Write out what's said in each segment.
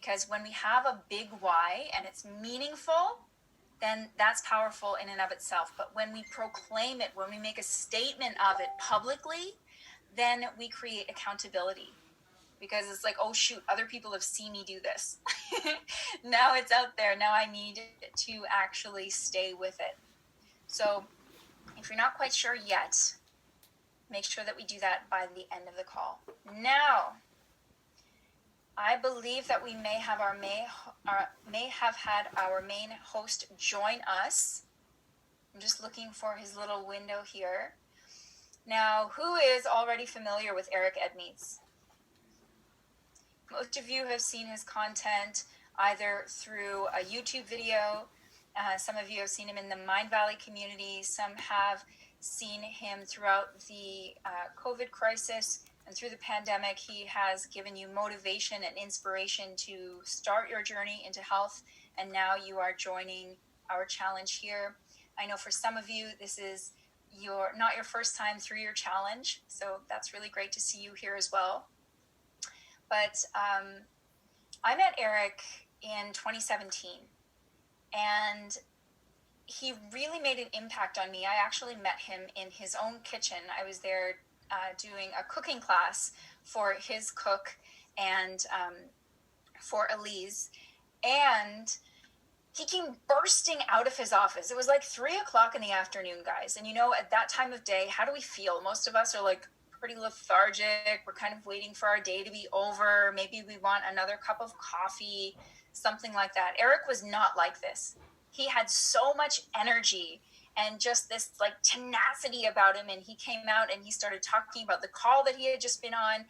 because when we have a big why and it's meaningful, then that's powerful in and of itself. But when we proclaim it, when we make a statement of it publicly, then we create accountability, because it's like, oh shoot, other people have seen me do this. Now it's out there. Now I need to actually stay with it. So if you're not quite sure yet, make sure that we do that by the end of the call. Now, I believe that we may have had our main host join us. I'm just looking for his little window here. Now, who is already familiar with Eric Edmeades? Most of you have seen his content either through a YouTube video. Some of you have seen him in the Mindvalley community. Some have seen him throughout the COVID crisis, and through the pandemic. He has given you motivation and inspiration to start your journey into health, and now you are joining our challenge here. I know for some of you, this is not your first time through your challenge, so that's really great to see you here as well. But I met Eric in 2017, and he really made an impact on me. I actually met him in his own kitchen. I was there doing a cooking class for his cook and for Elise, and he came bursting out of his office. It was like 3:00 in the afternoon, guys. And you know, at that time of day, how do we feel? Most of us are like pretty lethargic. We're kind of waiting for our day to be over. Maybe we want another cup of coffee, something like that. Eric was not like this. He had so much energy and just this like tenacity about him. And he came out and he started talking about the call that he had just been on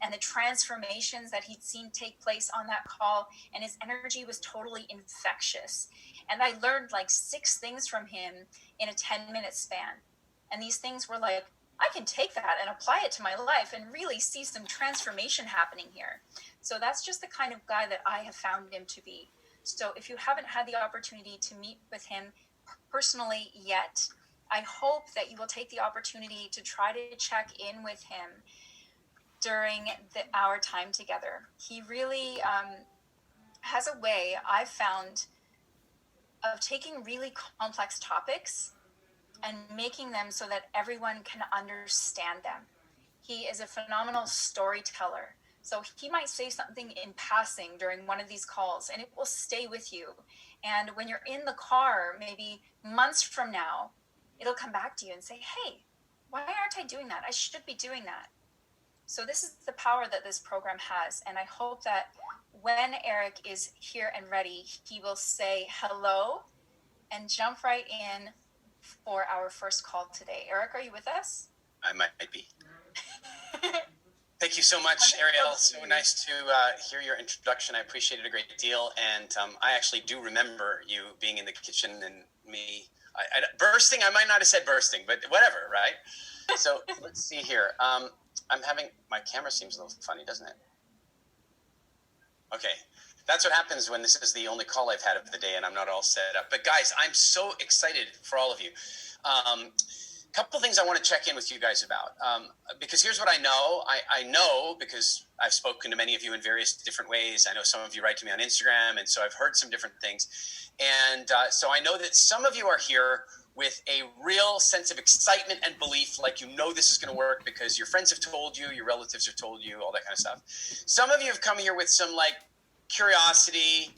and the transformations that he'd seen take place on that call. And his energy was totally infectious. And I learned like 6 things from him in a 10-minute span. And these things were like, I can take that and apply it to my life and really see some transformation happening here. So that's just the kind of guy that I have found him to be. So if you haven't had the opportunity to meet with him personally yet, I hope that you will take the opportunity to try to check in with him during our time together. He really has a way, I've found, of taking really complex topics and making them so that everyone can understand them. He is a phenomenal storyteller. So he might say something in passing during one of these calls and it will stay with you. And when you're in the car, maybe months from now, it'll come back to you and say, hey, why aren't I doing that? I should be doing that. So this is the power that this program has. And I hope that when Eric is here and ready, he will say hello and jump right in for our first call today. Eric, are you with us? I might be. Thank you so much, Ariel. So nice to hear your introduction. I appreciate it a great deal. And I actually do remember you being in the kitchen and me bursting. I might not have said bursting, but whatever, right? So let's see here. My camera seems a little funny, doesn't it? Okay. That's what happens when this is the only call I've had of the day and I'm not all set up. But guys, I'm so excited for all of you. Couple things I want to check in with you guys about, because here's what I know. I know because I've spoken to many of you in various different ways. I know some of you write to me on Instagram, and so I've heard some different things. And so I know that some of you are here with a real sense of excitement and belief, like you know this is going to work because your friends have told you, your relatives have told you, all that kind of stuff. Some of you have come here with some like curiosity.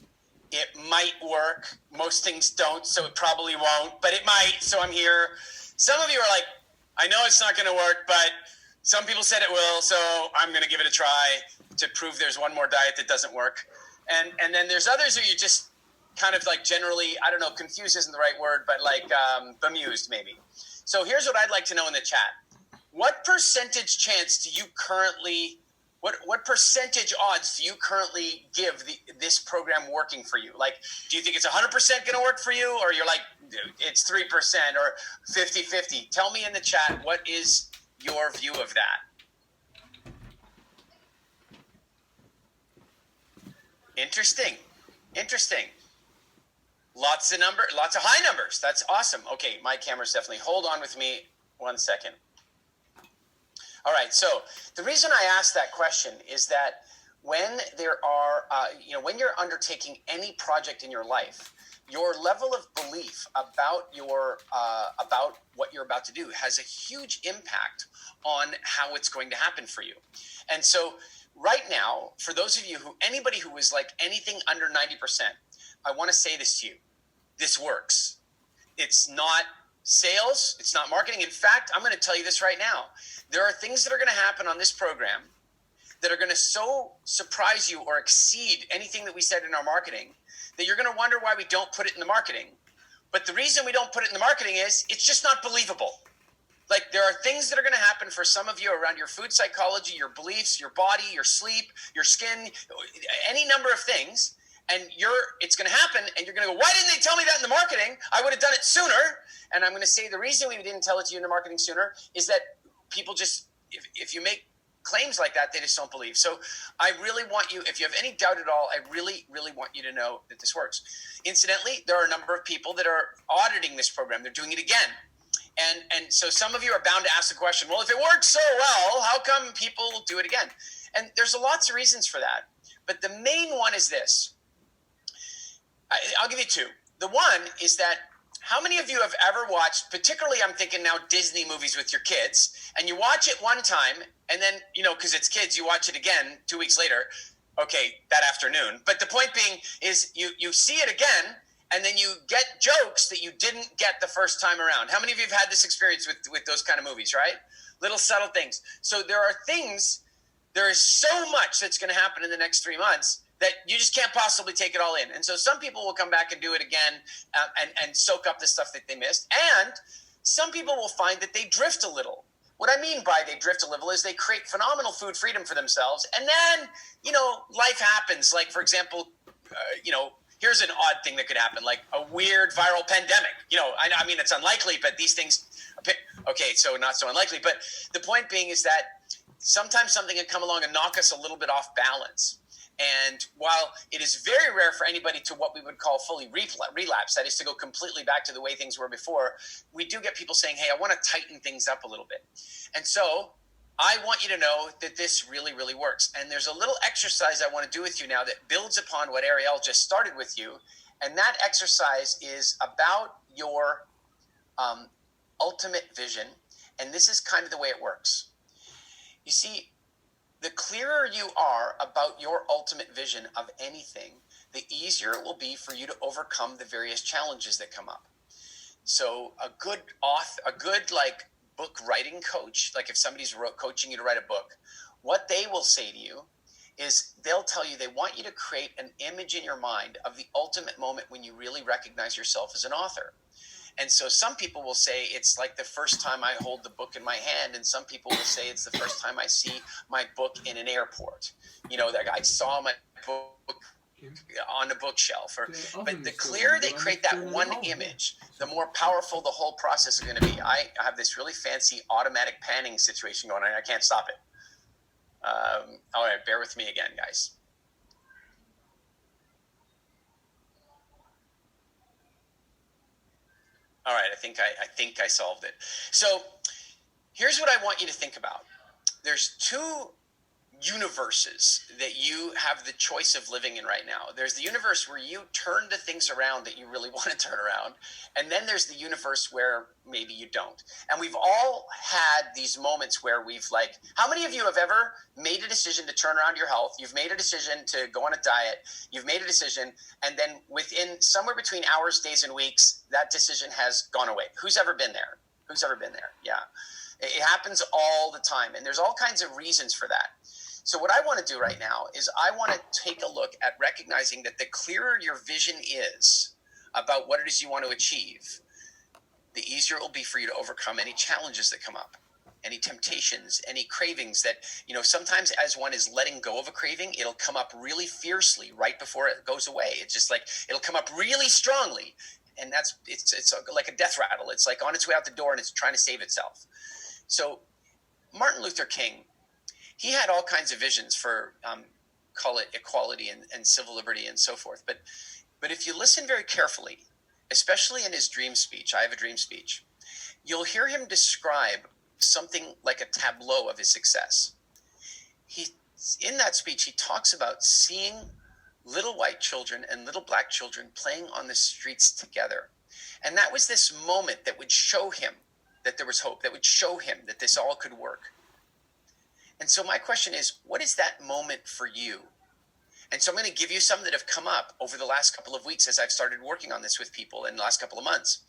It might work. Most things don't, so it probably won't, but it might, so I'm here. Some of you are like, I know it's not going to work, but some people said it will, so I'm going to give it a try to prove there's one more diet that doesn't work. And then there's others who you just kind of like generally, I don't know, confused isn't the right word, but like bemused maybe. So here's what I'd like to know in the chat. What percentage chance do you currently, what percentage odds do you currently give this program working for you? Like, do you think it's 100% going to work for you? Or you're like, it's 3% or 50-50? Tell me in the chat, what is your view of that? Interesting. Lots of high numbers. That's awesome. Okay, my camera's definitely, hold on with me 1 second. All right, so the reason I asked that question is that when there are, when you're undertaking any project in your life, your level of belief about about what you're about to do has a huge impact on how it's going to happen for you. And so right now, for those of you anybody who is like anything under 90%, I want to say this to you. This works. It's not sales. It's not marketing. In fact, I'm going to tell you this right now. There are things that are going to happen on this program that are going to so surprise you or exceed anything that we said in our marketing that you're going to wonder why we don't put it in the marketing. But the reason we don't put it in the marketing is it's just not believable. Like, there are things that are going to happen for some of you around your food psychology, your beliefs, your body, your sleep, your skin, any number of things. And it's going to happen, and you're going to go, why didn't they tell me that in the marketing? I would have done it sooner. And I'm going to say the reason we didn't tell it to you in the marketing sooner is that people just, if you make claims like that, they just don't believe. So I really want you, if you have any doubt at all, I really, really want you to know that this works. Incidentally, there are a number of people that are auditing this program. They're doing it again. And so some of you are bound to ask the question, well, if it works so well, how come people do it again? And there's lots of reasons for that. But the main one is this. I'll give you two. The one is that how many of you have ever watched, particularly I'm thinking now Disney movies with your kids, and you watch it one time, and then, because it's kids, you watch it again 2 weeks later, okay, that afternoon. But the point being is you see it again, and then you get jokes that you didn't get the first time around. How many of you have had this experience with those kind of movies, right? Little subtle things. So there is so much that's going to happen in the next 3 months that you just can't possibly take it all in. And so some people will come back and do it again and soak up the stuff that they missed. And some people will find that they drift a little. What I mean by they drift a little is they create phenomenal food freedom for themselves. And then, life happens. Like, for example, here's an odd thing that could happen, like a weird viral pandemic. I mean, it's unlikely, but these things, okay, so not so unlikely. But the point being is that sometimes something can come along and knock us a little bit off balance. And while it is very rare for anybody to what we would call fully relapse, that is to go completely back to the way things were before, we do get people saying, hey, I want to tighten things up a little bit. And so I want you to know that this really, really works. And there's a little exercise I want to do with you now that builds upon what Ariel just started with you. And that exercise is about your ultimate vision. And this is kind of the way it works. You see, the clearer you are about your ultimate vision of anything, the easier it will be for you to overcome the various challenges that come up. So a good book writing coach, like if somebody's coaching you to write a book, what they will say to you is they'll tell you they want you to create an image in your mind of the ultimate moment when you really recognize yourself as an author. And so some people will say it's like the first time I hold the book in my hand, and some people will say it's the first time I see my book in an airport. That I saw my book on a bookshelf. But the clearer they create that one image, the more powerful the whole process is going to be. I have this really fancy automatic panning situation going on. I can't stop it. All right, bear with me again, guys. All right, I think I solved it. So here's what I want you to think about. There's two universes that you have the choice of living in right now. There's the universe where you turn the things around that you really want to turn around. And then there's the universe where maybe you don't. And we've all had these moments where how many of you have ever made a decision to turn around your health? You've made a decision to go on a diet. You've made a decision. And then within somewhere between hours, days, and weeks, that decision has gone away. Who's ever been there? Yeah. It happens all the time. And there's all kinds of reasons for that. So what I want to do right now is I want to take a look at recognizing that the clearer your vision is about what it is you want to achieve, the easier it will be for you to overcome any challenges that come up, any temptations, any cravings that, sometimes as one is letting go of a craving, it'll come up really fiercely right before it goes away. It's just like, it'll come up really strongly. And it's like a death rattle. It's like on its way out the door and it's trying to save itself. So Martin Luther King, he had all kinds of visions for, call it equality and civil liberty and so forth. But if you listen very carefully, especially in his dream speech, I have a dream speech, you'll hear him describe something like a tableau of his success. He in that speech, he talks about seeing little white children and little black children playing on the streets together. And that was this moment that would show him that there was hope, that would show him that this all could work. And so my question is, what is that moment for you? And so I'm going to give you some that have come up over the last couple of weeks as I've started working on this with people in the last couple of months.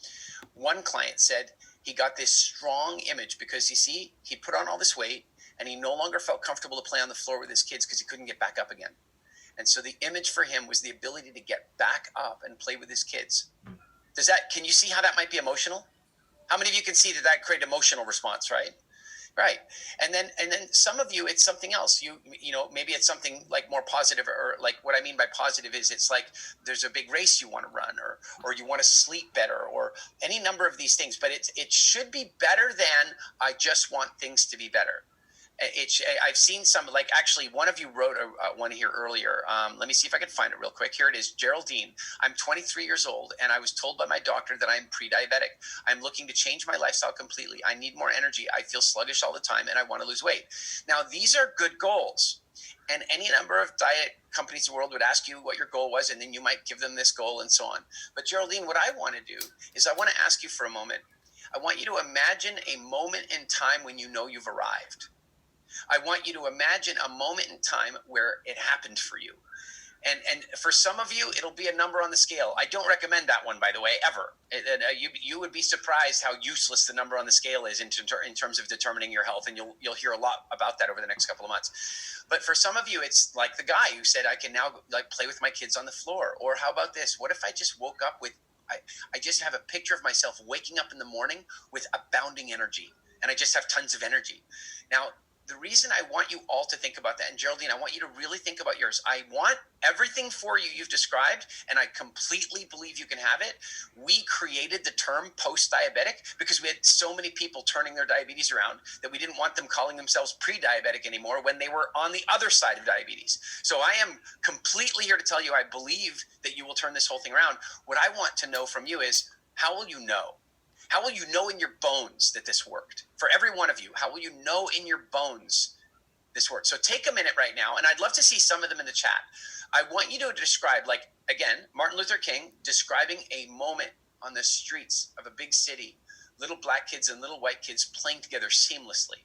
One client said he got this strong image because, you see, he put on all this weight and he no longer felt comfortable to play on the floor with his kids because he couldn't get back up again. And so the image for him was the ability to get back up and play with his kids. Can you see how that might be emotional? How many of you can see that create emotional response, right? Right. And then some of you, it's something else. You know, maybe it's something like more positive, or like what I mean by positive is it's like there's a big race you want to run, or you want to sleep better, or any number of these things. But it should be better than I just want things to be better. I've seen some, like actually one of you wrote one here earlier. Let me see if I can find it real quick. Here it is. Geraldine, I'm 23 years old and I was told by my doctor that I'm pre-diabetic. I'm looking to change my lifestyle completely. I need more energy. I feel sluggish all the time and I want to lose weight. Now, these are good goals. And any number of diet companies in the world would ask you what your goal was, and then you might give them this goal and so on. But Geraldine, what I want to do is I want to ask you for a moment. I want you to imagine a moment in time when you know you've arrived. I want you to imagine a moment in time where it happened for you. And for some of you, it'll be a number on the scale. I don't recommend that one, by the way, ever. You would be surprised how useless the number on the scale is in terms of determining your health, and you'll hear a lot about that over the next couple of months. But for some of you, it's like the guy who said, I can now like play with my kids on the floor. Or how about this? What if I just woke up with, I just have a picture of myself waking up in the morning with abounding energy, and I just have tons of energy. Now, the reason I want you all to think about that, and Geraldine, I want you to really think about yours. I want everything for you you've described, and I completely believe you can have it. We created the term post-diabetic because we had so many people turning their diabetes around that we didn't want them calling themselves pre-diabetic anymore when they were on the other side of diabetes. So I am completely here to tell you I believe that you will turn this whole thing around. What I want to know from you is, how will you know? How will you know in your bones that this worked? For every one of you, how will you know in your bones this worked? So take a minute right now, and I'd love to see some of them in the chat. I want you to describe, like, again, Martin Luther King describing a moment on the streets of a big city, little black kids and little white kids playing together seamlessly,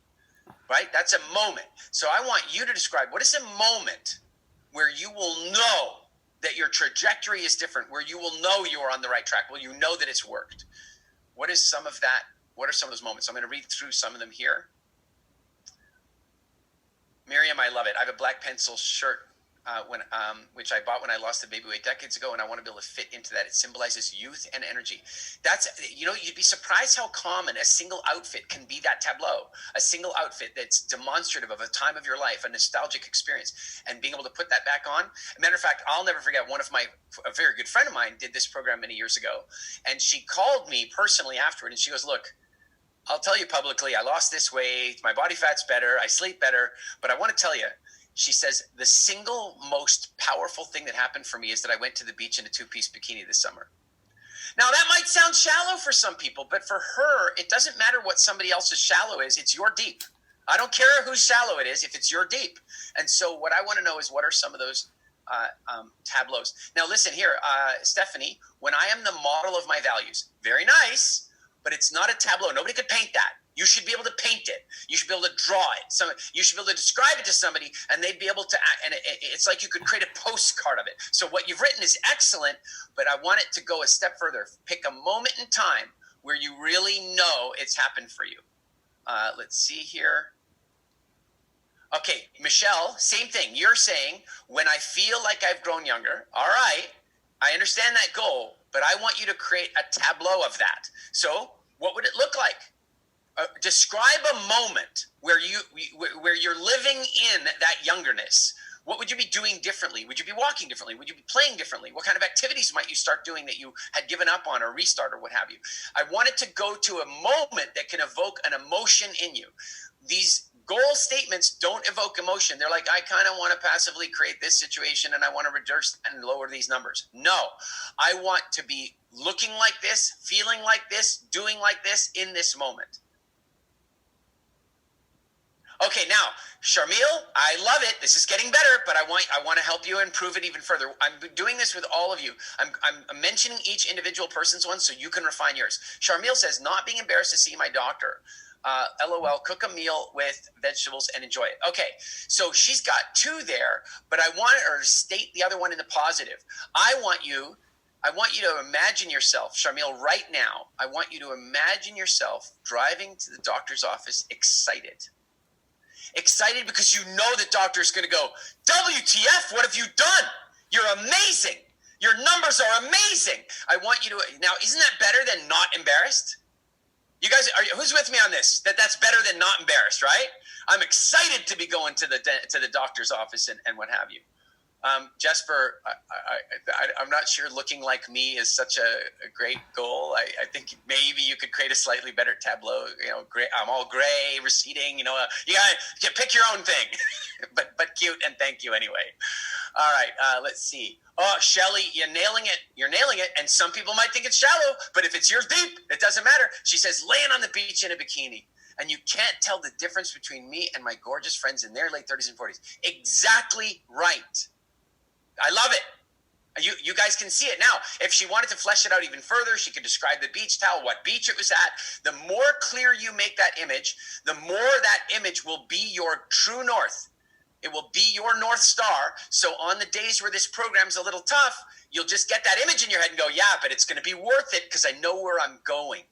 right? That's a moment. So I want you to describe, what is a moment where you will know that your trajectory is different, where you will know you are on the right track, where you know that it's worked? What is some of that? What are some of those moments? I'm going to read through some of them here. Miriam, I love it. I have a black pencil shirt which I bought when I lost the baby weight decades ago, and I want to be able to fit into that. It symbolizes youth and energy. That's, you know, you'd be surprised how common a single outfit can be that tableau. A single outfit that's demonstrative of a time of your life, a nostalgic experience, and being able to put that back on. As a matter of fact, I'll never forget, a very good friend of mine did this program many years ago, and she called me personally afterward, and she goes, look, I'll tell you publicly, I lost this weight, my body fat's better, I sleep better, but I want to tell you, she says, the single most powerful thing that happened for me is that I went to the beach in a two-piece bikini this summer. Now, that might sound shallow for some people, but for her, it doesn't matter what somebody else's shallow is. It's your deep. I don't care whose shallow it is if it's your deep. And so what I want to know is, what are some of those tableaus? Now, listen here, Stephanie, when I am the model of my values, very nice, but it's not a tableau. Nobody could paint that. You should be able to paint it. You should be able to draw it. You should be able to describe it to somebody, and they'd be able to act. And it's like you could create a postcard of it. So what you've written is excellent, but I want it to go a step further. Pick a moment in time where you really know it's happened for you. Let's see here. Okay, Michelle, same thing. You're saying, when I feel like I've grown younger. All right, I understand that goal, but I want you to create a tableau of that. So what would it look like? Describe a moment where you're living in that youngerness. What would you be doing differently? Would you be walking differently? Would you be playing differently? What kind of activities might you start doing that you had given up on, or restart, or what have you? I want it to go to a moment that can evoke an emotion in you. These goal statements don't evoke emotion. They're like, I kind of want to passively create this situation, and I want to reduce and lower these numbers. No, I want to be looking like this, feeling like this, doing like this in this moment. Okay, now, Sharmil, I love it. This is getting better, but I want to help you improve it even further. I'm doing this with all of you. I'm mentioning each individual person's one so you can refine yours. Sharmil says, not being embarrassed to see my doctor. LOL, cook a meal with vegetables and enjoy it. Okay, so she's got two there, but I want her to state the other one in the positive. I want you to imagine yourself, Sharmil, right now. I want you to imagine yourself driving to the doctor's office excited. Excited because you know the doctor is going to go, WTF, what have you done? You're amazing. Your numbers are amazing. I want you to, now, isn't that better than not embarrassed? You guys, who's with me on this? That's better than not embarrassed, right? I'm excited to be going to the doctor's office and what have you. Jesper, I'm not sure looking like me is such a great goal. I think maybe you could create a slightly better tableau. Gray, I'm all gray, receding. You gotta pick your own thing, but cute, and thank you anyway. All right, let's see. Oh, Shelly, you're nailing it. You're nailing it. And some people might think it's shallow, but if it's yours deep, it doesn't matter. She says, laying on the beach in a bikini. And you can't tell the difference between me and my gorgeous friends in their late 30s and 40s. Exactly right. I love it. You guys can see it now. If she wanted to flesh it out even further, she could describe the beach towel, what beach it was at. The more clear you make that image, the more that image will be your true north. It will be your North Star. So on the days where this program's a little tough, you'll just get that image in your head and go, yeah, but it's going to be worth it because I know where I'm going.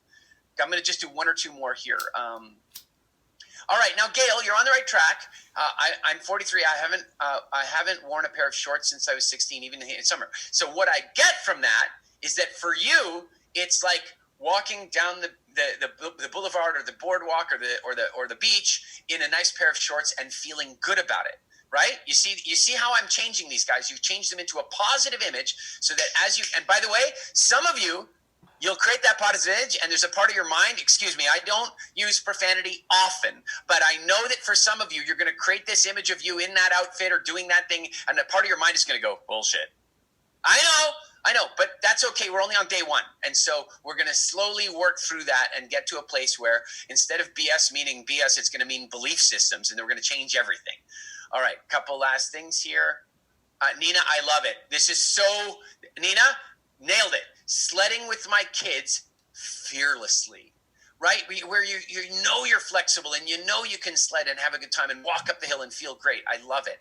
I'm going to just do one or two more here. All right, now Gail, you're on the right track. I'm 43. I haven't worn a pair of shorts since I was 16, even in summer. So what I get from that is that for you, it's like walking down the boulevard or the boardwalk or the beach in a nice pair of shorts and feeling good about it. Right? You see how I'm changing these guys. You've changed them into a positive image so that and by the way, some of you, you'll create that positive image, and there's a part of your mind, excuse me, I don't use profanity often, but I know that for some of you, you're going to create this image of you in that outfit or doing that thing, and a part of your mind is going to go, bullshit. I know, but that's okay. We're only on day one. And so we're going to slowly work through that and get to a place where instead of BS meaning BS, it's going to mean belief systems, and then we're going to change everything. All right, couple last things here. Nina, I love it. This is so, Nina, nailed it. Sledding with my kids fearlessly, right? Where you know you're flexible and you know you can sled and have a good time and walk up the hill and feel great. I love it.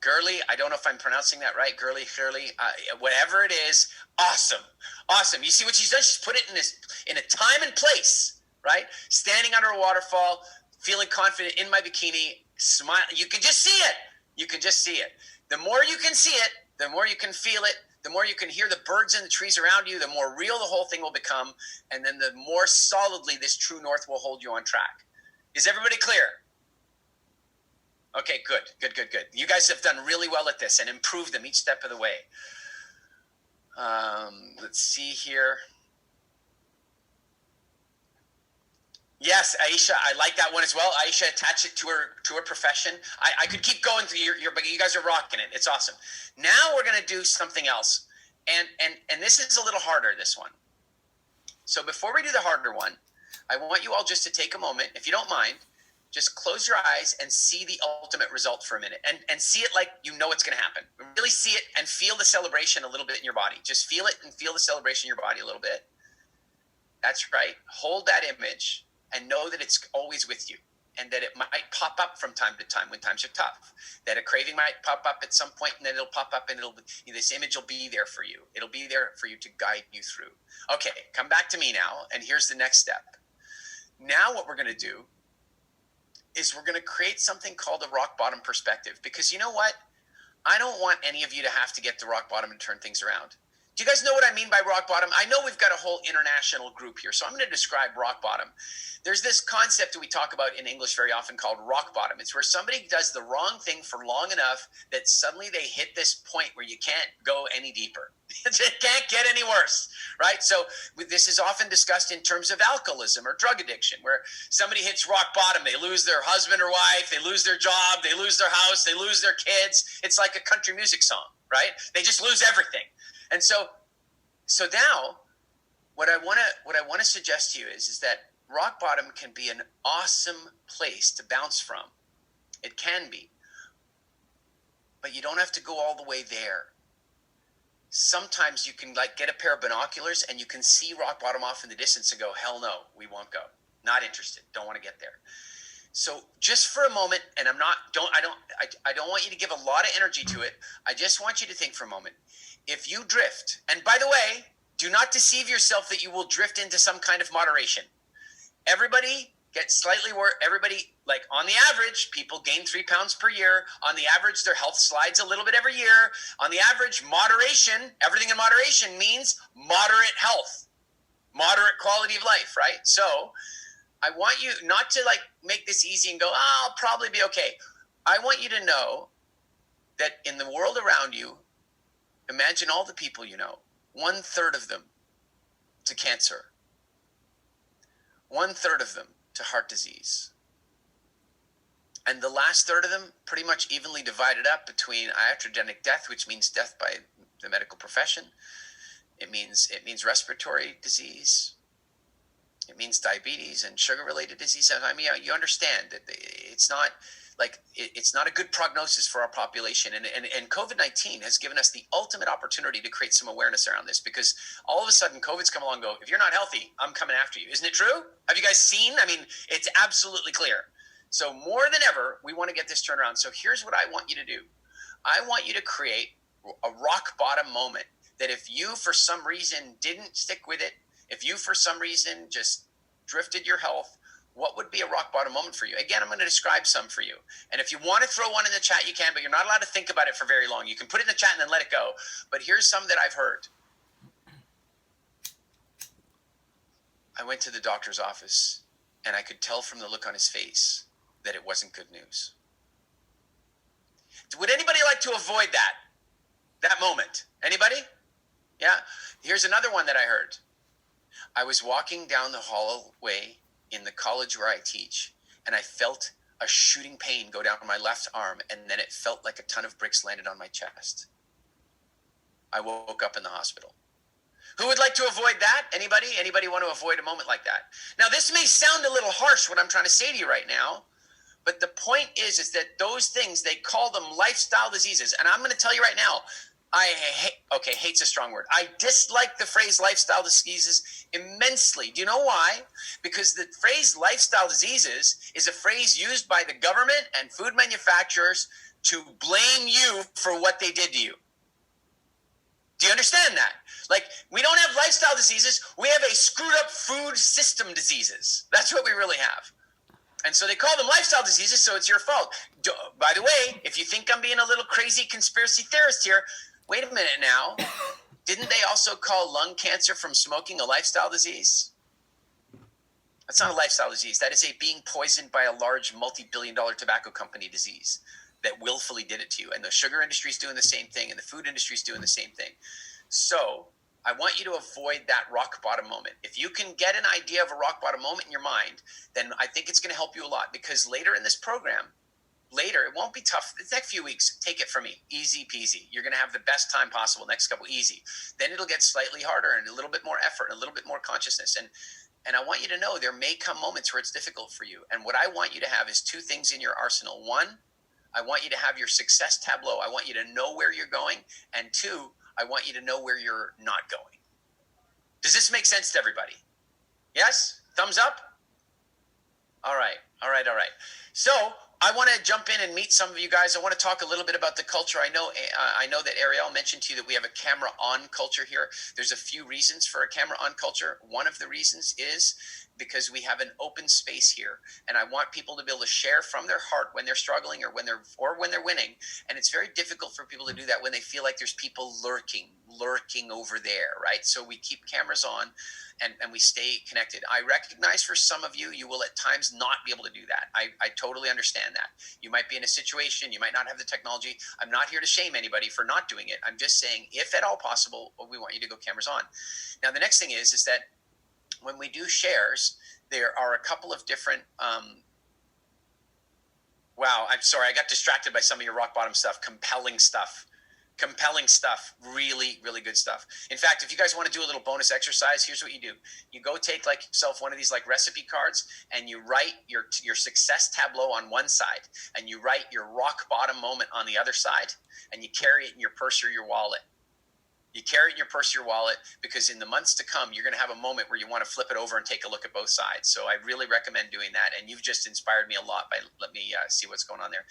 Gurley, I don't know if I'm pronouncing that right. Gurley, whatever it is, awesome. You see what she's done? She's put it in a time and place, right? Standing under a waterfall, feeling confident in my bikini, smile. You can just see it. The more you can see it, the more you can feel it, the more you can hear the birds and the trees around you, the more real the whole thing will become, and then the more solidly this true north will hold you on track. Is everybody clear? Okay, good. You guys have done really well at this and improved them each step of the way. Let's see here. Yes, Aisha, I like that one as well. Aisha, attach it to her profession. I could keep going through but you guys are rocking it. It's awesome. Now we're gonna do something else, and this is a little harder. This one. So before we do the harder one, I want you all just to take a moment, if you don't mind, just close your eyes and see the ultimate result for a minute, and see it like you know it's gonna happen. Really see it and feel the celebration a little bit in your body. Just feel it and feel the celebration in your body a little bit. That's right. Hold that image. And know that it's always with you, and that it might pop up from time to time when times are tough. That a craving might pop up at some point, and then it'll pop up, and this image will be there for you. It'll be there for you to guide you through. Okay, come back to me now, and here's the next step. Now what we're going to do is we're going to create something called a rock bottom perspective, because you know what? I don't want any of you to have to get to rock bottom and turn things around. Do you guys know what I mean by rock bottom? I know we've got a whole international group here, so I'm going to describe rock bottom. There's this concept that we talk about in English very often called rock bottom. It's where somebody does the wrong thing for long enough that suddenly they hit this point where you can't go any deeper. It can't get any worse, right? So this is often discussed in terms of alcoholism or drug addiction, where somebody hits rock bottom. They lose their husband or wife, they lose their job, they lose their house, they lose their kids. It's like a country music song, right? They just lose everything. And so now what I want to suggest to you is that rock bottom can be an awesome place to bounce from. It can be. But you don't have to go all the way there. Sometimes you can like get a pair of binoculars and you can see rock bottom off in the distance and go, hell no, we won't go. Not interested. Don't want to get there. So just for a moment, and I don't want you to give a lot of energy to it. I just want you to think for a moment. If you drift, and by the way, do not deceive yourself that you will drift into some kind of moderation. Everybody gets slightly worse. Everybody, like on the average, people gain 3 pounds per year. On the average, their health slides a little bit every year. On the average, moderation, everything in moderation means moderate health, moderate quality of life, right? So I want you not to like make this easy and go, oh, I'll probably be okay. I want you to know that in the world around you, imagine all the people you know, 1/3 of them to cancer, 1/3 of them to heart disease. And the last third of them pretty much evenly divided up between iatrogenic death, which means death by the medical profession. It means respiratory disease. It means diabetes and sugar-related disease. I mean, you understand that it's not a good prognosis for our population. And COVID-19 has given us the ultimate opportunity to create some awareness around this, because all of a sudden COVID's come along and go, if you're not healthy, I'm coming after you. Isn't it true? Have you guys seen? I mean, it's absolutely clear. So more than ever, we want to get this turned around. So here's what I want you to do. I want you to create a rock bottom moment that if you, for some reason, didn't stick with it, if you, for some reason, just drifted your health, what would be a rock bottom moment for you? Again, I'm going to describe some for you. And if you want to throw one in the chat, you can, but you're not allowed to think about it for very long. You can put it in the chat and then let it go. But here's some that I've heard. I went to the doctor's office and I could tell from the look on his face that it wasn't good news. Would anybody like to avoid that moment? Anybody? Yeah. Here's another one that I heard. I was walking down the hallway in the college where I teach, and I felt a shooting pain go down my left arm, and then it felt like a ton of bricks landed on my chest. I woke up in the hospital. Who would like to avoid that? Anybody? Anybody want to avoid a moment like that? Now, this may sound a little harsh, what I'm trying to say to you right now, but the point is that those things, they call them lifestyle diseases. And I'm going to tell you right now, hate's a strong word. I dislike the phrase lifestyle diseases immensely. Do you know why? Because the phrase lifestyle diseases is a phrase used by the government and food manufacturers to blame you for what they did to you. Do you understand that? Like, we don't have lifestyle diseases. We have a screwed up food system diseases. That's what we really have. And so they call them lifestyle diseases, so it's your fault. By the way, if you think I'm being a little crazy conspiracy theorist here, wait a minute now. Didn't they also call lung cancer from smoking a lifestyle disease? That's not a lifestyle disease. That is a being poisoned by a large multi-billion-dollar tobacco company disease that willfully did it to you. And the sugar industry is doing the same thing, and the food industry is doing the same thing. So I want you to avoid that rock bottom moment. If you can get an idea of a rock bottom moment in your mind, then I think it's going to help you a lot, because later in this program, it won't be tough. The next few weeks, take it from me, easy peasy. You're going to have the best time possible. Next couple, easy. Then it'll get slightly harder and a little bit more effort and a little bit more consciousness. And I want you to know there may come moments where it's difficult for you. And what I want you to have is 2 things in your arsenal. 1, I want you to have your success tableau. I want you to know where you're going. And 2, I want you to know where you're not going. Does this make sense to everybody? Yes? Thumbs up? All right. So I want to jump in and meet some of you guys. I want to talk a little bit about the culture. I know that Ariel mentioned to you that we have a camera on culture here. There's a few reasons for a camera on culture. One of the reasons is because we have an open space here, and I want people to be able to share from their heart when they're struggling or when they're winning. And it's very difficult for people to do that when they feel like there's people lurking over there, right? So we keep cameras on and we stay connected. I recognize for some of you, you will at times not be able to do that. I totally understand that. You might be in a situation, you might not have the technology. I'm not here to shame anybody for not doing it. I'm just saying, if at all possible, we want you to go cameras on. Now, the next thing is that when we do shares, there are a couple of different, wow, I'm sorry, I got distracted by some of your rock bottom stuff, compelling stuff. Compelling stuff, really, really good stuff. In fact, if you guys want to do a little bonus exercise, here's what you do. You go take like yourself one of these like recipe cards and you write your success tableau on one side and you write your rock bottom moment on the other side and you carry it in your purse or your wallet. You carry it in your purse or your wallet because in the months to come, you're going to have a moment where you want to flip it over and take a look at both sides. So I really recommend doing that. And you've just inspired me a lot by let me see what's going on there.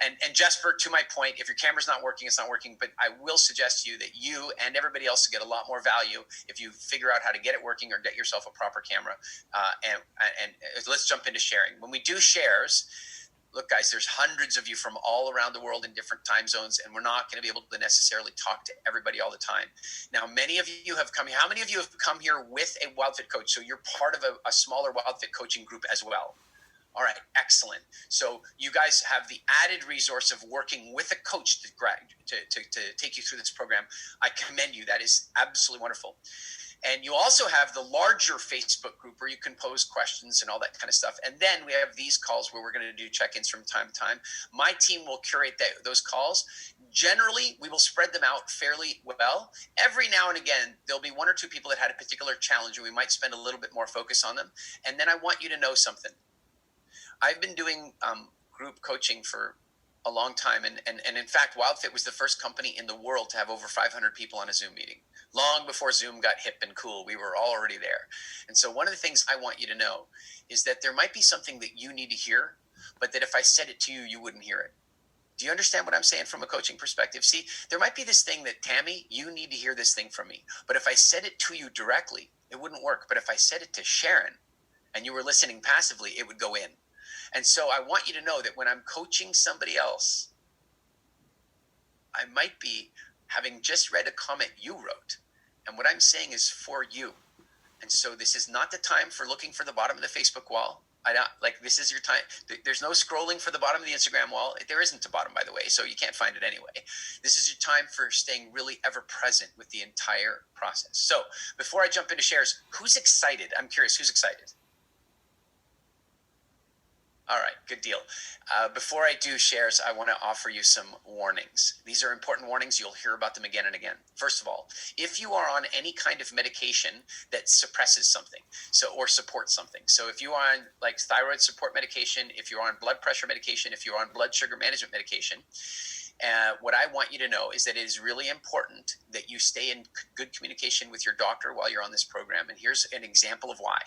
And Jesper, to my point, if your camera's not working, it's not working. But I will suggest to you that you and everybody else get a lot more value if you figure out how to get it working or get yourself a proper camera. And let's jump into sharing. When we do shares, look, guys, there's hundreds of you from all around the world in different time zones, and we're not going to be able to necessarily talk to everybody all the time. Now, many of you have come here. How many of you have come here with a WildFit coach? So you're part of a smaller WildFit coaching group as well. All right, excellent. So you guys have the added resource of working with a coach to take you through this program. I commend you. That is absolutely wonderful. And you also have the larger Facebook group where you can pose questions and all that kind of stuff. And then we have these calls where we're going to do check-ins from time to time. My team will curate those calls. Generally, we will spread them out fairly well. Every now and again, there'll be one or two people that had a particular challenge and we might spend a little bit more focus on them. And then I want you to know something. I've been doing group coaching for a long time. And in fact, WildFit was the first company in the world to have over 500 people on a Zoom meeting. Long before Zoom got hip and cool, we were already there. And so one of the things I want you to know is that there might be something that you need to hear, but that if I said it to you, you wouldn't hear it. Do you understand what I'm saying from a coaching perspective? See, there might be this thing that, Tammy, you need to hear this thing from me. But if I said it to you directly, it wouldn't work. But if I said it to Sharon and you were listening passively, it would go in. And so I want you to know that when I'm coaching somebody else, I might be having just read a comment you wrote. And what I'm saying is for you. And so this is not the time for looking for the bottom of the Facebook wall. This is your time. There's no scrolling for the bottom of the Instagram wall. There isn't a bottom, by the way, so you can't find it anyway. This is your time for staying really ever present with the entire process. So before I jump into shares, who's excited? I'm curious, who's excited? All right, good deal. Before I do shares, I want to offer you some warnings. These are important warnings. You'll hear about them again and again. First of all, if you are on any kind of medication that suppresses something, or supports something. So if you are on like thyroid support medication, if you're on blood pressure medication, if you're on blood sugar management medication, what I want you to know is that it is really important that you stay in good communication with your doctor while you're on this program. And here's an example of why.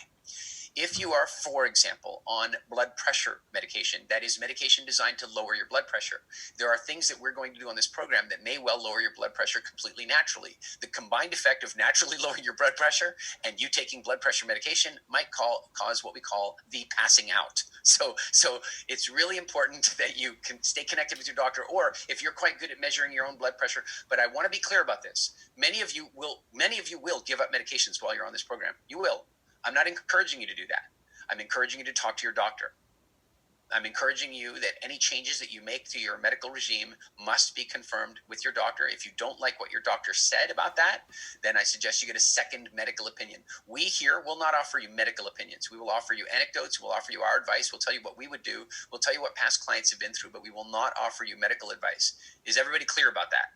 If you are, for example, on blood pressure medication, that is medication designed to lower your blood pressure, there are things that we're going to do on this program that may well lower your blood pressure completely naturally. The combined effect of naturally lowering your blood pressure and you taking blood pressure medication might cause what we call the passing out. So it's really important that you can stay connected with your doctor, or if you're quite good at measuring your own blood pressure. But I want to be clear about this. Many of you will give up medications while you're on this program. You will. I'm not encouraging you to do that. I'm encouraging you to talk to your doctor. I'm encouraging you that any changes that you make to your medical regime must be confirmed with your doctor. If you don't like what your doctor said about that, then I suggest you get a second medical opinion. We here will not offer you medical opinions. We will offer you anecdotes. We'll offer you our advice. We'll tell you what we would do. We'll tell you what past clients have been through, but we will not offer you medical advice. Is everybody clear about that?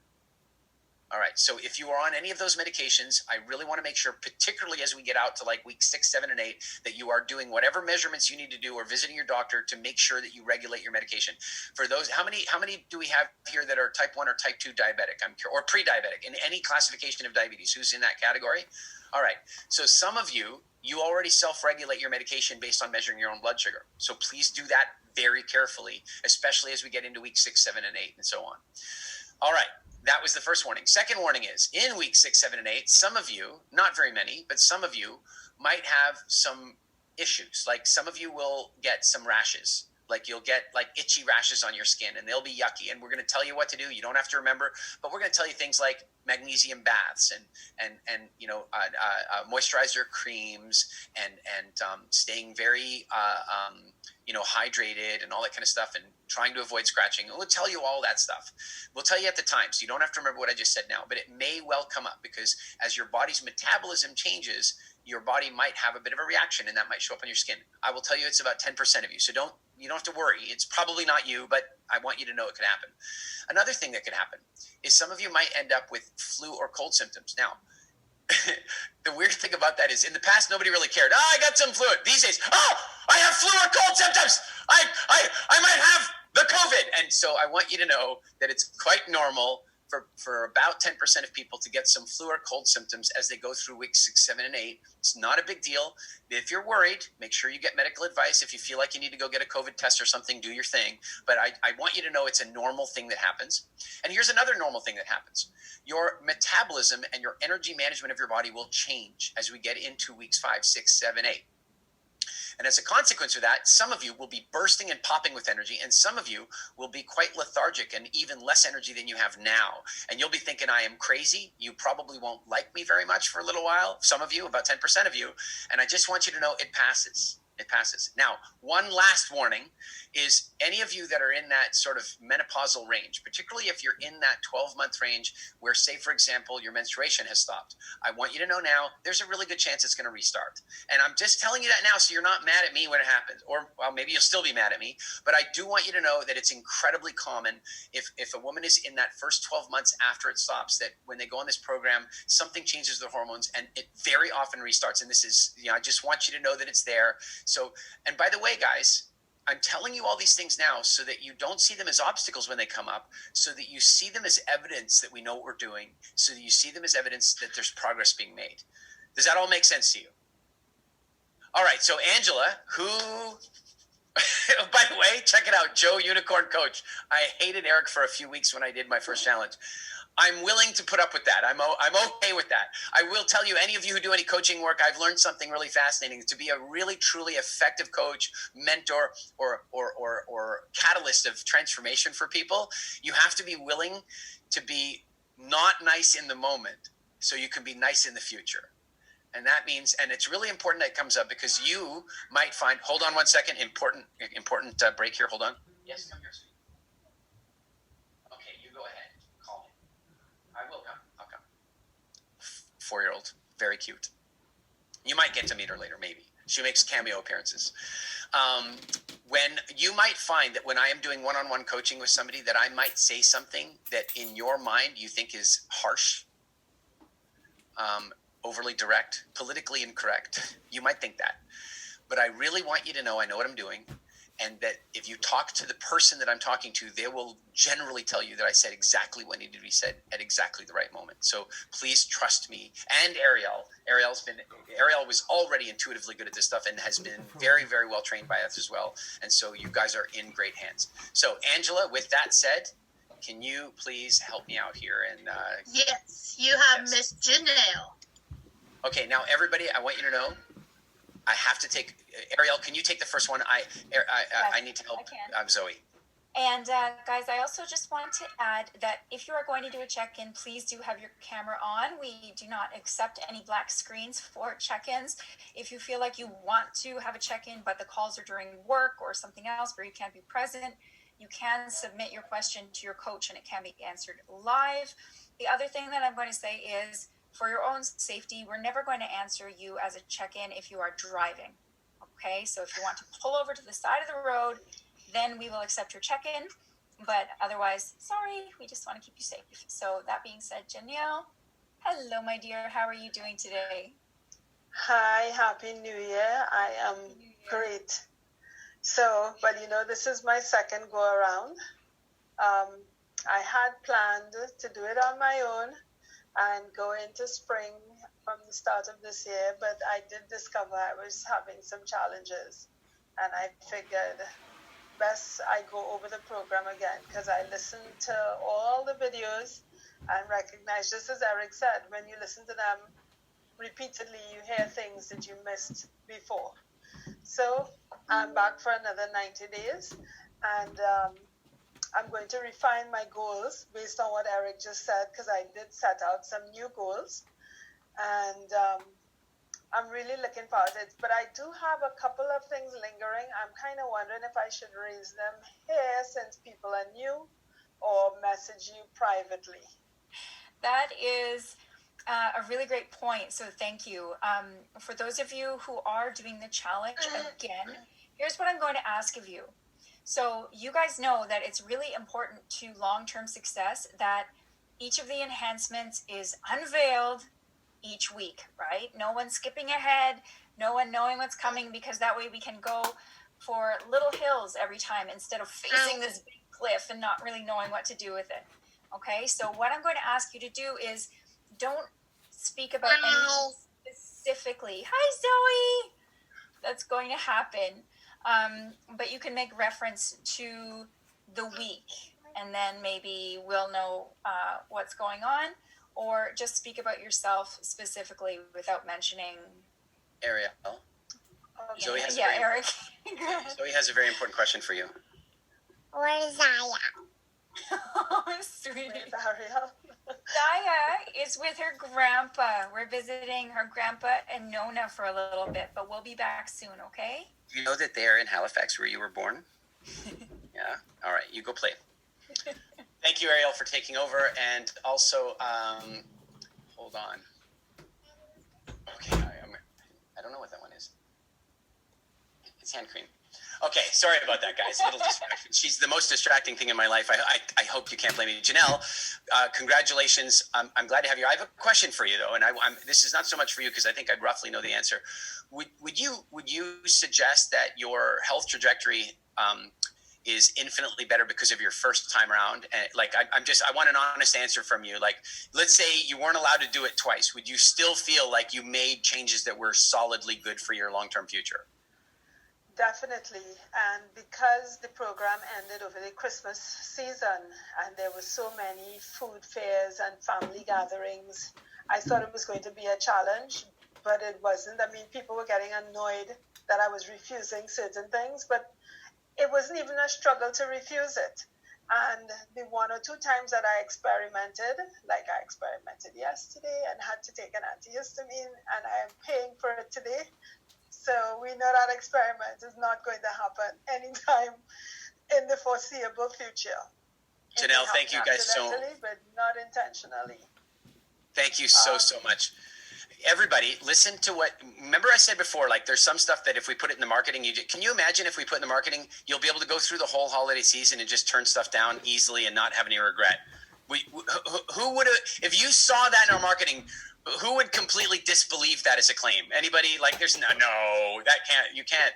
All right. So if you are on any of those medications, I really want to make sure, particularly as we get out to like week 6, 7, and 8, that you are doing whatever measurements you need to do or visiting your doctor to make sure that you regulate your medication. For those, how many do we have here that are type 1 or type 2 diabetic? Or pre-diabetic in any classification of diabetes? Who's in that category? All right. So some of you already self-regulate your medication based on measuring your own blood sugar. So please do that very carefully, especially as we get into week 6, 7, and 8, and so on. All right. That was the first warning. Second warning is in week 6, 7, and 8, some of you, not very many, but some of you might have some issues. Like some of you will get some rashes. Like you'll get like itchy rashes on your skin and they'll be yucky. And we're going to tell you what to do. You don't have to remember, but we're going to tell you things like magnesium baths and moisturizer creams and staying very hydrated and all that kind of stuff and trying to avoid scratching. And we'll tell you all that stuff. We'll tell you at the time, so you don't have to remember what I just said now, but it may well come up because as your body's metabolism changes, your body might have a bit of a reaction and that might show up on your skin. I will tell you it's about 10% of you. So you don't have to worry. It's probably not you, but I want you to know it could happen. Another thing that could happen is some of you might end up with flu or cold symptoms. Now, the weird thing about that is in the past, nobody really cared. Oh, I got some flu. These days, oh, I have flu or cold symptoms. I might have the COVID. And so I want you to know that it's quite normal for about 10% of people to get some flu or cold symptoms as they go through weeks 6, 7, and 8. It's not a big deal. If you're worried, make sure you get medical advice. If you feel like you need to go get a COVID test or something, do your thing. But I want you to know it's a normal thing that happens. And here's another normal thing that happens. Your metabolism and your energy management of your body will change as we get into weeks 5, 6, 7, 8. And as a consequence of that, some of you will be bursting and popping with energy, and some of you will be quite lethargic and even less energy than you have now. And you'll be thinking, I am crazy. You probably won't like me very much for a little while. Some of you, about 10% of you. And I just want you to know it passes. It passes. Now, one last warning is any of you that are in that sort of menopausal range, particularly if you're in that 12-month range where, say, for example, your menstruation has stopped, I want you to know now there's a really good chance it's going to restart. And I'm just telling you that now so you're not mad at me when it happens. Or, well, maybe you'll still be mad at me. But I do want you to know that it's incredibly common if a woman is in that first 12 months after it stops, that when they go on this program, something changes their hormones and it very often restarts. And this is, I just want you to know that it's there. So, and by the way, guys, I'm telling you all these things now so that you don't see them as obstacles when they come up, so that you see them as evidence that we know what we're doing, so that you see them as evidence that there's progress being made. Does that all make sense to you? All right, so Angela, who, by the way, check it out, Joe Unicorn Coach. I hated Eric for a few weeks when I did my first challenge. I'm willing to put up with that. I'm okay with that. I will tell you, any of you who do any coaching work, I've learned something really fascinating. To be a really, truly effective coach, mentor, or catalyst of transformation for people, you have to be willing to be not nice in the moment so you can be nice in the future. And that means, and it's really important that it comes up because you might find, hold on one second, important break here, hold on. Yes, come here, sweetie. Okay, you go ahead. Call me. I will come. I'll come. 4-year-old, very cute. You might get to meet her later, maybe. She makes cameo appearances. When you might find that when I am doing one-on-one coaching with somebody that I might say something that in your mind you think is harsh, overly direct, politically incorrect. You might think that. But I really want you to know I know what I'm doing, and that if you talk to the person that I'm talking to, they will generally tell you that I said exactly what needed to be said at exactly the right moment. So please trust me. And Ariel. Ariel was already intuitively good at this stuff and has been very, very well trained by us as well. And so you guys are in great hands. So Angela, with that said, can you please help me out here? And yes, you have Miss Janelle. Okay, now everybody, I want you to know, I have to take, Ariel, can you take the first one? I need to help. I'm Zoe. And guys, I also just want to add that if you are going to do a check-in, please do have your camera on. We do not accept any black screens for check-ins. If you feel like you want to have a check-in, but the calls are during work or something else where you can't be present, you can submit your question to your coach and it can be answered live. The other thing that I'm going to say is, for your own safety, we're never going to answer you as a check-in if you are driving. Okay, so if you want to pull over to the side of the road, then we will accept your check-in. But otherwise, sorry, we just want to keep you safe. So that being said, Janelle, hello, my dear. How are you doing today? Hi, Happy New Year. I am great. So, but this is my second go around. I had planned to do it on my own and go into spring from the start of this year, but I did discover I was having some challenges, and I figured best I go over the program again, because I listened to all the videos and recognized, just as Eric said, when you listen to them repeatedly, you hear things that you missed before. So I'm back for another 90 days, and I'm going to refine my goals based on what Eric just said, because I did set out some new goals, and I'm really looking forward to it. But I do have a couple of things lingering. I'm kind of wondering if I should raise them here since people are new, or message you privately. That is a really great point. So thank you. For those of you who are doing the challenge, again, here's what I'm going to ask of you. So you guys know that it's really important to long-term success that each of the enhancements is unveiled each week, right? No one skipping ahead, no one knowing what's coming, because that way we can go for little hills every time instead of facing this big cliff and not really knowing what to do with it. Okay, so what I'm going to ask you to do is don't speak about anything specifically. Hi, Zoe! That's going to happen. But you can make reference to the week, and then maybe we'll know what's going on, or just speak about yourself specifically without mentioning Ariel, Zoe has Eric. Zoe has a very important question for you. Where's Zaya? Oh, sweetie. Where's Ariel? Zaya is with her grandpa. We're visiting her grandpa and Nona for a little bit, but we'll be back soon, okay? You know that they're in Halifax where you were born? Yeah? All right, you go play. Thank you, Ariel, for taking over. And also, hold on. Okay, I don't know what that one is. It's hand cream. Okay, sorry about that, guys. A little distraction. She's the most distracting thing in my life. I hope you can't blame me. Janelle, congratulations. I'm glad to have you. I have a question for you, though, and this is not so much for you because I think I'd roughly know the answer. Would you suggest that your health trajectory is infinitely better because of your first time around? And I want an honest answer from you. Like, let's say you weren't allowed to do it twice. Would you still feel like you made changes that were solidly good for your long-term future? Definitely. And because the program ended over the Christmas season and there were so many food fairs and family gatherings, I thought it was going to be a challenge, but it wasn't. I mean, people were getting annoyed that I was refusing certain things, but it wasn't even a struggle to refuse it. And the one or two times that I experimented, like I experimented yesterday and had to take an antihistamine, and I am paying for it today. So we know that experiment is not going to happen anytime in the foreseeable future. Janelle, thank you guys so much. But not intentionally. Thank you so much. Everybody, listen to remember I said before, like there's some stuff that if we put it in the marketing, can you imagine if we put in the marketing, you'll be able to go through the whole holiday season and just turn stuff down easily and not have any regret. Who would have, if you saw that in our marketing, who would completely disbelieve that as a claim? Anybody? Like there's no, you can't.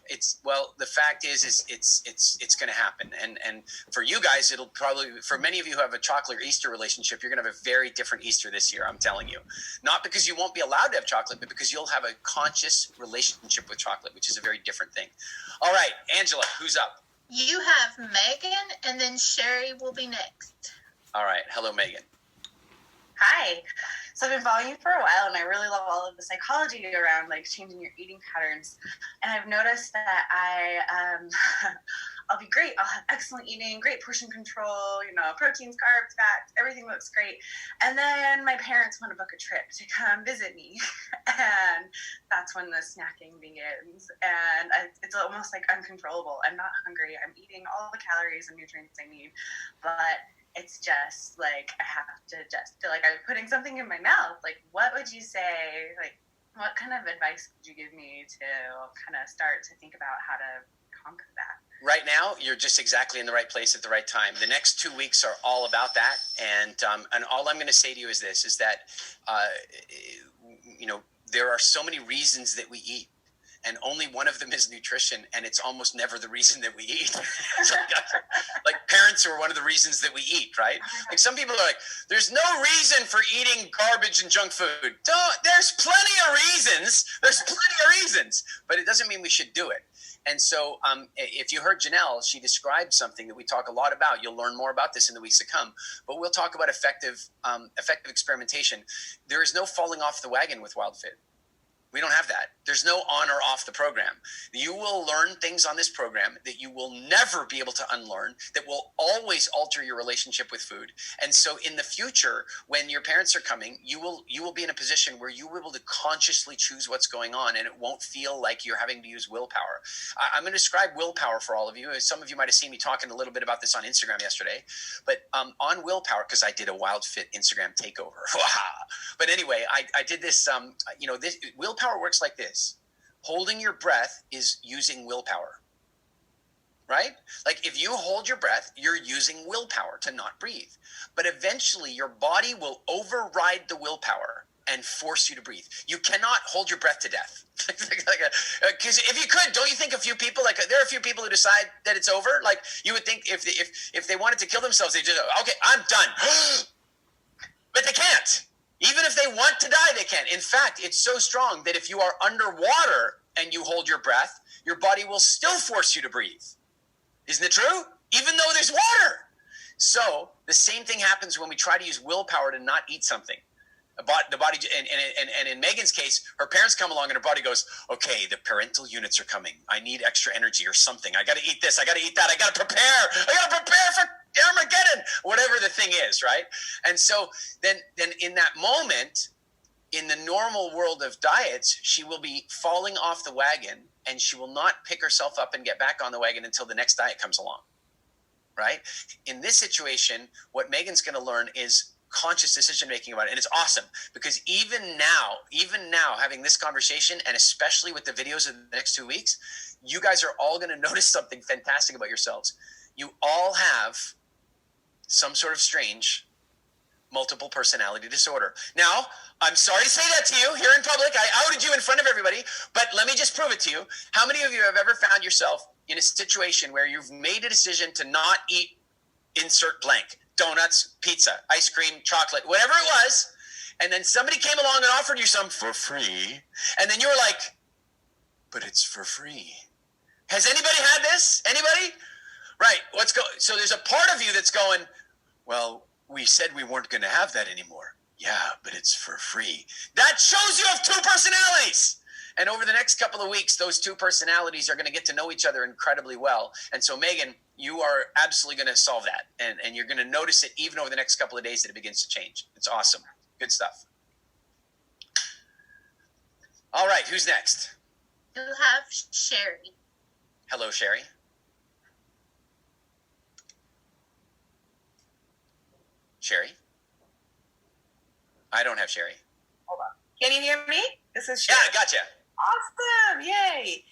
The fact is it's going to happen. And for you guys, it'll probably, for many of you who have a chocolate or Easter relationship, you're going to have a very different Easter this year. I'm telling you, not because you won't be allowed to have chocolate, but because you'll have a conscious relationship with chocolate, which is a very different thing. All right, Angela, who's up? You have Megan, and then Sherry will be next. All right. Hello, Megan. Hi. So I've been following you for a while, and I really love all of the psychology around like changing your eating patterns. And I've noticed that I'll be great. I'll have excellent eating, great portion control, proteins, carbs, fats, everything looks great. And then my parents want to book a trip to come visit me. And that's when the snacking begins. And it's almost like uncontrollable. I'm not hungry. I'm eating all the calories and nutrients I need. But it's just like I have to just feel like I'm putting something in my mouth. Like, what would you say? Like, what kind of advice would you give me to kind of start to think about how to conquer that? Right now, you're just exactly in the right place at the right time. The next 2 weeks are all about that. And all I'm going to say to you is this, is that, there are so many reasons that we eat. And only one of them is nutrition, and it's almost never the reason that we eat. Like parents are one of the reasons that we eat, right? Like some people are like, there's no reason for eating garbage and junk food. There's plenty of reasons, but it doesn't mean we should do it. And so if you heard Janelle, she described something that we talk a lot about. You'll learn more about this in the weeks to come, but we'll talk about effective experimentation. There is no falling off the wagon with WildFit. We don't have that. There's no on or off the program. You will learn things on this program that you will never be able to unlearn, that will always alter your relationship with food. And so in the future, when your parents are coming, you will be in a position where you will be able to consciously choose what's going on, and it won't feel like you're having to use willpower. I'm going to describe willpower for all of you. Some of you might have seen me talking a little bit about this on Instagram yesterday, but on willpower, because I did a WildFit Instagram takeover. But anyway, I did this, this willpower works like this. Holding your breath is using willpower. right? Like if you hold your breath, you're using willpower to not breathe. But eventually your body will override the willpower and force you to breathe. You cannot hold your breath to death. Because if you could, don't you think a few people, like there are a few people who decide that it's over? Like you would think if they wanted to kill themselves, they just, okay, I'm done. But they can't. Even if they want to die, they can't. In fact, it's so strong that if you are underwater and you hold your breath, your body will still force you to breathe. Isn't it true? Even though there's water. So the same thing happens when we try to use willpower to not eat something. The body, and in Megan's case, her parents come along and her body goes, okay, the parental units are coming. I need extra energy or something. I got to eat this. I got to eat that. I got to prepare. I got to prepare for Armageddon, whatever the thing is, right? And so then in that moment, in the normal world of diets, she will be falling off the wagon and she will not pick herself up and get back on the wagon until the next diet comes along, right? In this situation, what Megan's going to learn is conscious decision making about it. And it's awesome because even now having this conversation, and especially with the videos of the next 2 weeks, you guys are all going to notice something fantastic about yourselves. You all have some sort of strange multiple personality disorder. Now, I'm sorry to say that to you here in public. I outed you in front of everybody, but let me just prove it to you. How many of you have ever found yourself in a situation where you've made a decision to not eat insert blank? Donuts, pizza, ice cream, chocolate, whatever it was, and then somebody came along and offered you some for free, and then you were like, but it's for free. Has anybody had this? Anybody? Right. So there's a part of you that's going, well, we said we weren't going to have that anymore. Yeah, but it's for free. That shows you have two personalities. And over the next couple of weeks, those two personalities are going to get to know each other incredibly well. And so, Megan, you are absolutely going to solve that. And you're going to notice it even over the next couple of days that it begins to change. It's awesome. Good stuff. All right, who's next? You have Sherry. Hello, Sherry. Sherry? I don't have Sherry. Hold on. Can you hear me? This is Yeah, Sherry. gotcha. Awesome. Yay.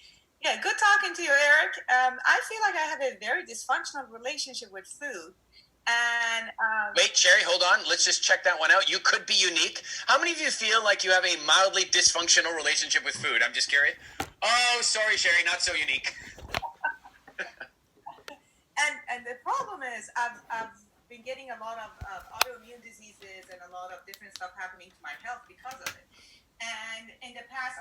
Yeah, good talking to you, Eric. I feel like I have a very dysfunctional relationship with food. And Wait, Sherry, hold on. Let's just check that one out. You could be unique. How many of you feel like you have a mildly dysfunctional relationship with food? I'm just curious. Oh, sorry, Sherry, not so unique. and the problem is I've been getting a lot of autoimmune diseases and a lot of different stuff happening to my health because of it. And in the past,